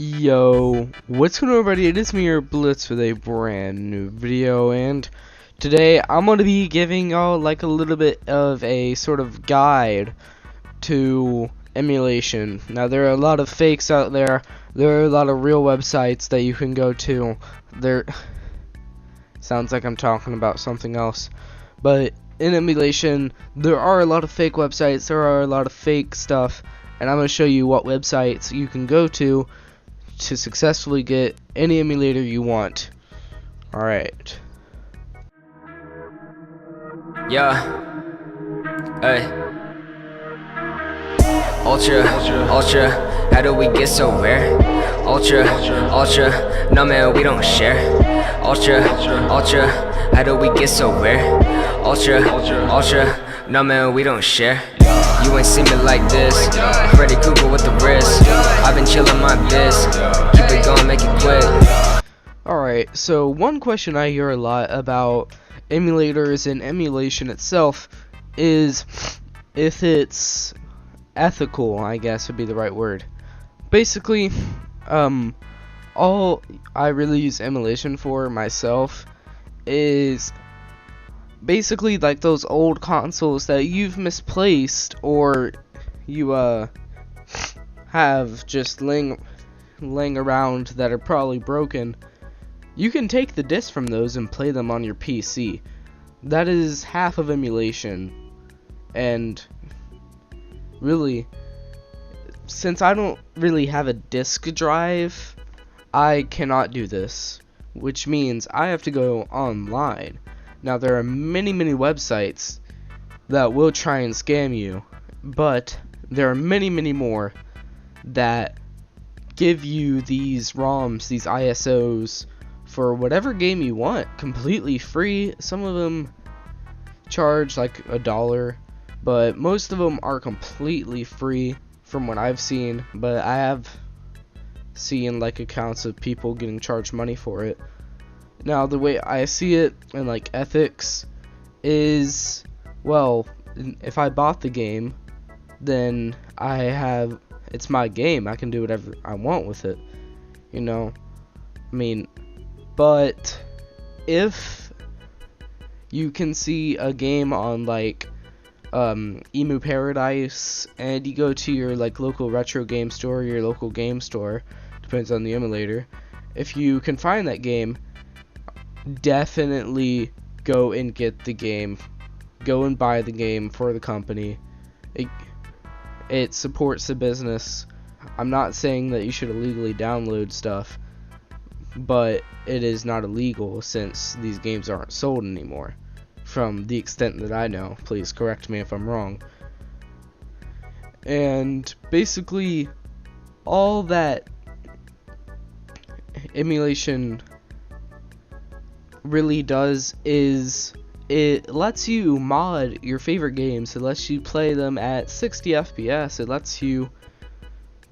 Yo, what's going on, everybody? It is me, your Blitz, with a brand new video, and today I'm going to be giving y'all like a little bit of a sort of guide to emulation. Now, there are a lot of fakes out there. There are a lot of real websites that you can go to. There sounds like I'm talking about something else, but in emulation, there are a lot of fake websites. There are a lot of fake stuff, and I'm going to show you what websites you can go to successfully get any emulator you want. Alright. Yeah. Hey. Ultra, how do we get so rare? Ultra, no man, we don't share. Ultra, how do we get so rare? Ultra, no man, we don't share. You ain't seen me like this. Freddy Krueger with the wrist. I've been chillin' my biz. Keep it going, make it quick. Alright, so one question I hear a lot about emulators and emulation itself is if it's ethical, I guess would be the right word. Basically, all I really use emulation for myself is basically like those old consoles that you've misplaced or you have just laying around that are probably broken. You can take the disc from those and play them on your PC. That is half of emulation. And really, since I don't really have a disk drive, I cannot do this, which means I have to go online. Now, there are many websites that will try and scam you, but there are many more that give you these ROMs, these ISOs, for whatever game you want, completely free. Some of them charge like $1, but most of them are completely free from what I've seen, but I have seen like accounts of people getting charged money for it. Now, the way I see it, and like ethics, is, well, if I bought the game, then it's my game. I can do whatever I want with it, you know. I mean, but if you can see a game on like Emu Paradise, and you go to your like local retro game store, your local game store, depends on the emulator. If you can find that game, definitely go and get the game. Go and buy the game for the company. It supports the business. I'm not saying that you should illegally download stuff, but it is not illegal since these games aren't sold anymore, from the extent that I know. Please correct me if I'm wrong. And basically, all that emulation really does is it lets you mod your favorite games. It lets you play them at 60 FPS. It lets you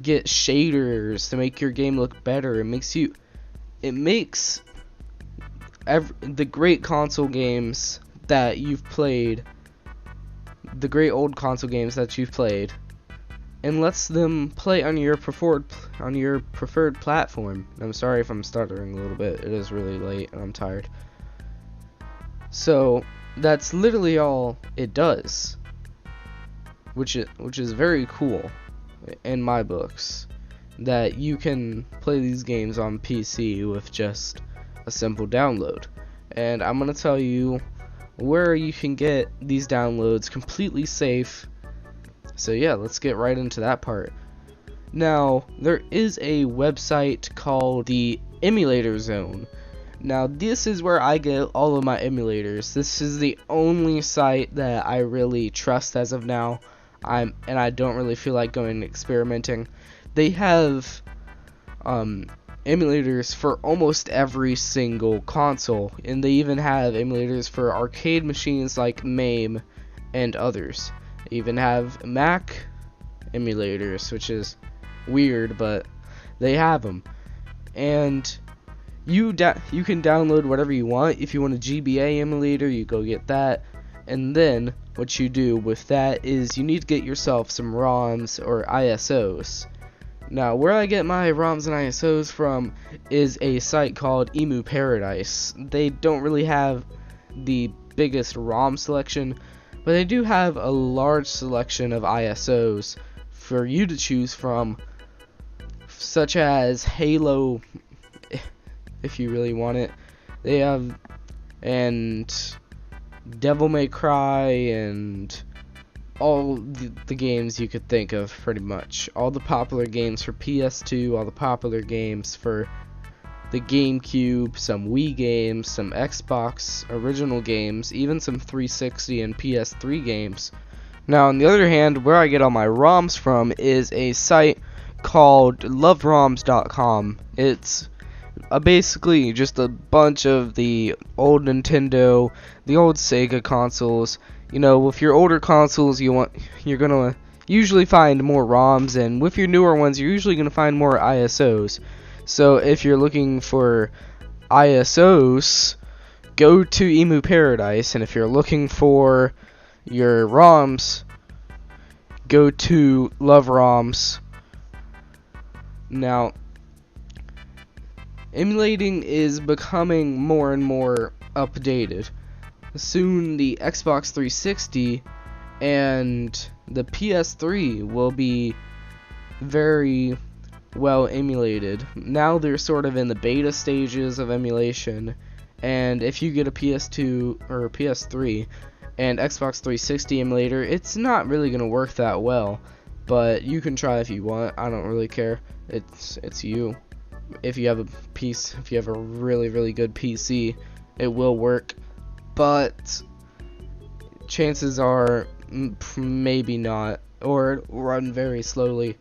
get shaders to make your game look better. It makes the great console games that you've played, the great old console games that you've played, and lets them play on your preferred platform. I'm sorry if I'm stuttering a little bit. It is really late and I'm tired. So that's literally all it does, which is very cool in my books, that you can play these games on PC with just a simple download. And I'm gonna tell you where you can get these downloads completely safe. So yeah, let's get right into that part. Now, there is a website called the Emulator Zone. Now, this is where I get all of my emulators. This is the only site that I really trust as of now. And I don't really feel like going and experimenting. They have emulators for almost every single console, and they even have emulators for arcade machines like MAME and others. They even have Mac emulators, which is weird, but they have them. And you can download whatever you want. If you want a GBA emulator, you go get that. And then what you do with that is you need to get yourself some ROMs or ISOs. Now, where I get my ROMs and ISOs from is a site called Emu Paradise. They don't really have the biggest ROM selection, but they do have a large selection of ISOs for you to choose from, such as Halo, if you really want it. They have, and Devil May Cry, and all the games you could think of, pretty much. All the popular games for PS2, all the popular games for the GameCube, some Wii games, some Xbox original games, even some 360 and PS3 games. Now, on the other hand, where I get all my ROMs from is a site called loveroms.com. It's basically just a bunch of the old Nintendo, the old Sega consoles. You know, with your older consoles, you're gonna usually find more ROMs, and with your newer ones, you're usually gonna find more ISOs. So if you're looking for ISOs, go to Emu Paradise, and if you're looking for your ROMs, go to Love ROMs. Now, emulating is becoming more and more updated. Soon the Xbox 360 and the PS3 will be very well emulated. Now they're sort of in the beta stages of emulation, and if you get a PS2 or a PS3 and Xbox 360 emulator, it's not really going to work that well, but you can try if you want. I don't really care. It's you. If you have a really good PC, it will work, but chances are maybe not, or run very slowly,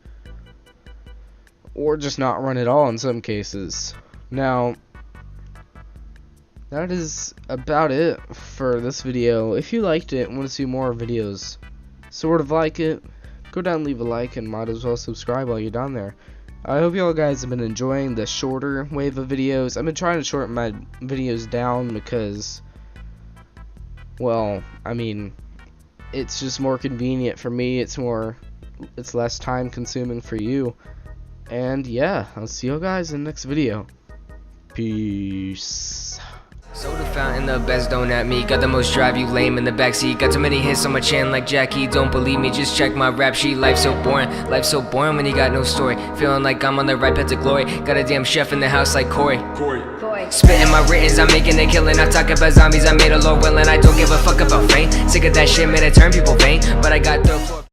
or just not run at all in some cases. Now, that is about it for this video. If you liked it and want to see more videos sort of like it, go down and leave a like, and might as well subscribe while you're down there. I hope y'all guys have been enjoying the shorter wave of videos. I've been trying to shorten my videos down because, well, I mean, it's just more convenient for me. It's less time consuming for you. And yeah, I'll see you guys in the next video. Peace. Soda fountain, the best don't at me. Got the most drive, you lame in the backseat. Got too many hits on my chin like Jackie. Don't believe me, just check my rap sheet. Life's so boring when you got no story. Feeling like I'm on the right path to glory. Got a damn chef in the house like Corey. Spitting my writtens, I'm making a killing. I talk about zombies, I made a Lord willing. I don't give a fuck about fame. Sick of that shit, man, it turn people vain. But I got the